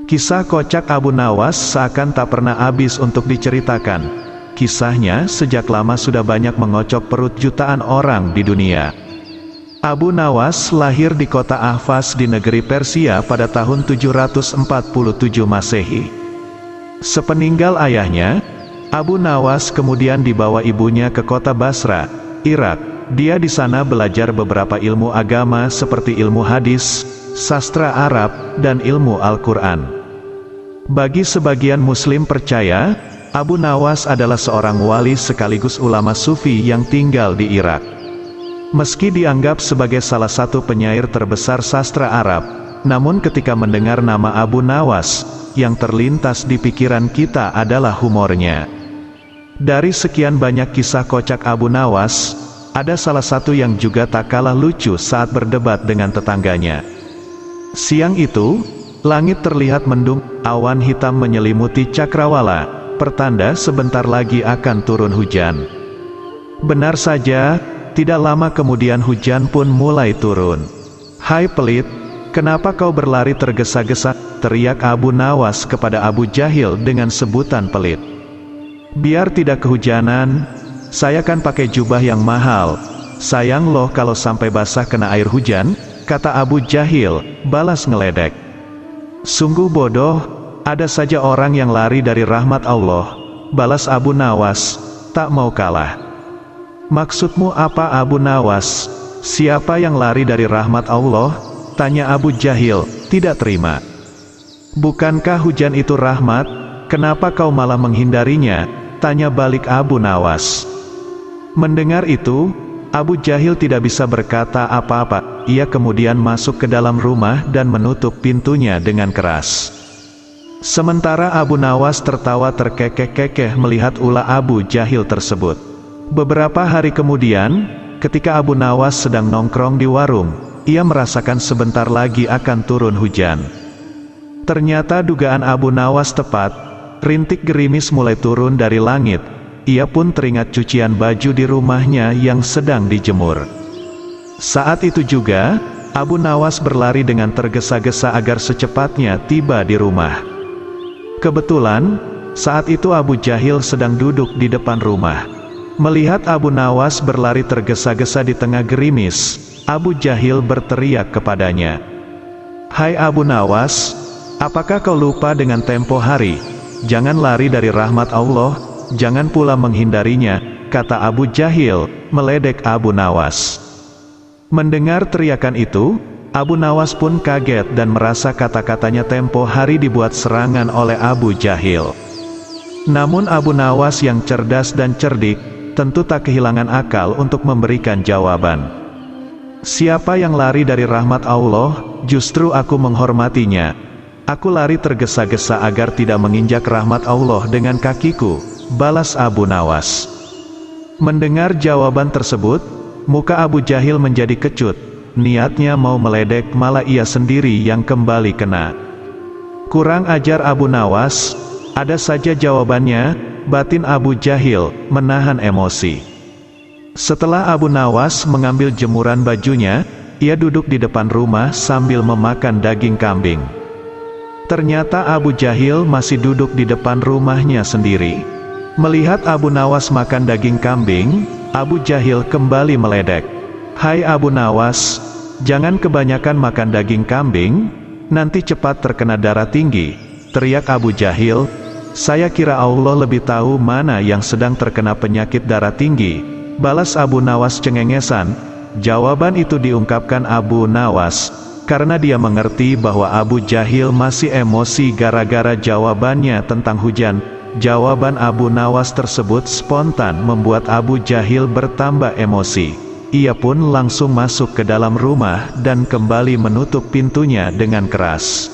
Kisah kocak Abu Nawas seakan tak pernah habis untuk diceritakan. Kisahnya sejak lama sudah banyak mengocok perut jutaan orang di dunia. Abu Nawas lahir di kota Ahvaz di negeri Persia pada tahun 747 Masehi. Sepeninggal ayahnya, Abu Nawas kemudian dibawa ibunya ke kota Basra, Irak. Dia di sana belajar beberapa ilmu agama seperti ilmu hadis, sastra Arab, dan ilmu Al-Quran. Bagi sebagian Muslim percaya, Abu Nawas adalah seorang wali sekaligus ulama sufi yang tinggal di Irak. Meski dianggap sebagai salah satu penyair terbesar sastra Arab, namun ketika mendengar nama Abu Nawas, yang terlintas di pikiran kita adalah humornya. Dari sekian banyak kisah kocak Abu Nawas, ada salah satu yang juga tak kalah lucu saat berdebat dengan tetangganya. Siang itu, langit terlihat mendung, awan hitam menyelimuti cakrawala, pertanda sebentar lagi akan turun hujan. Benar saja, tidak lama kemudian hujan pun mulai turun. "Hai pelit, kenapa kau berlari tergesa-gesa?" teriak Abu Nawas kepada Abu Jahil dengan sebutan pelit. "Biar tidak kehujanan, saya kan pakai jubah yang mahal. Sayang loh kalau sampai basah kena air hujan," kata Abu Jahil, balas ngeledek. "Sungguh bodoh, ada saja orang yang lari dari rahmat Allah," balas Abu Nawas, tak mau kalah. "Maksudmu apa Abu Nawas? Siapa yang lari dari rahmat Allah?" tanya Abu Jahil, tidak terima. "Bukankah hujan itu rahmat? Kenapa kau malah menghindarinya?" tanya balik Abu Nawas. Mendengar itu, Abu Jahil tidak bisa berkata apa-apa. Ia kemudian masuk ke dalam rumah dan menutup pintunya dengan keras. Sementara Abu Nawas tertawa terkekeh-kekeh melihat ulah Abu Jahil tersebut. Beberapa hari kemudian, ketika Abu Nawas sedang nongkrong di warung, ia merasakan sebentar lagi akan turun hujan. Ternyata dugaan Abu Nawas tepat, rintik gerimis mulai turun dari langit. Ia pun teringat cucian baju di rumahnya yang sedang dijemur. Saat itu juga, Abu Nawas berlari dengan tergesa-gesa agar secepatnya tiba di rumah. Kebetulan, saat itu Abu Jahil sedang duduk di depan rumah. Melihat Abu Nawas berlari tergesa-gesa di tengah gerimis, Abu Jahil berteriak kepadanya, "Hai Abu Nawas, apakah kau lupa dengan tempo hari? Jangan lari dari rahmat Allah, jangan pula menghindarinya," kata Abu Jahil, meledek Abu Nawas. Mendengar teriakan itu, Abu Nawas pun kaget dan merasa kata-katanya tempo hari dibuat serangan oleh Abu Jahil. Namun Abu Nawas yang cerdas dan cerdik, tentu tak kehilangan akal untuk memberikan jawaban. "Siapa yang lari dari rahmat Allah, justru aku menghormatinya. Aku lari tergesa-gesa agar tidak menginjak rahmat Allah dengan kakiku," balas Abu Nawas. Mendengar jawaban tersebut, muka Abu Jahil menjadi kecut. Niatnya mau meledek, malah ia sendiri yang kembali kena. Kurang ajar Abu Nawas, ada saja jawabannya, batin Abu Jahil menahan emosi. Setelah Abu Nawas mengambil jemuran bajunya, ia duduk di depan rumah sambil memakan daging kambing. Ternyata Abu Jahil masih duduk di depan rumahnya sendiri. Melihat Abu Nawas makan daging kambing, Abu Jahil kembali meledek. "Hai Abu Nawas, jangan kebanyakan makan daging kambing, nanti cepat terkena darah tinggi," teriak Abu Jahil. "Saya kira Allah lebih tahu mana yang sedang terkena penyakit darah tinggi," balas Abu Nawas cengengesan. Jawaban itu diungkapkan Abu Nawas karena dia mengerti bahwa Abu Jahil masih emosi gara-gara jawabannya tentang hujan. Jawaban Abu Nawas tersebut spontan membuat Abu Jahil bertambah emosi. Ia pun langsung masuk ke dalam rumah dan kembali menutup pintunya dengan keras.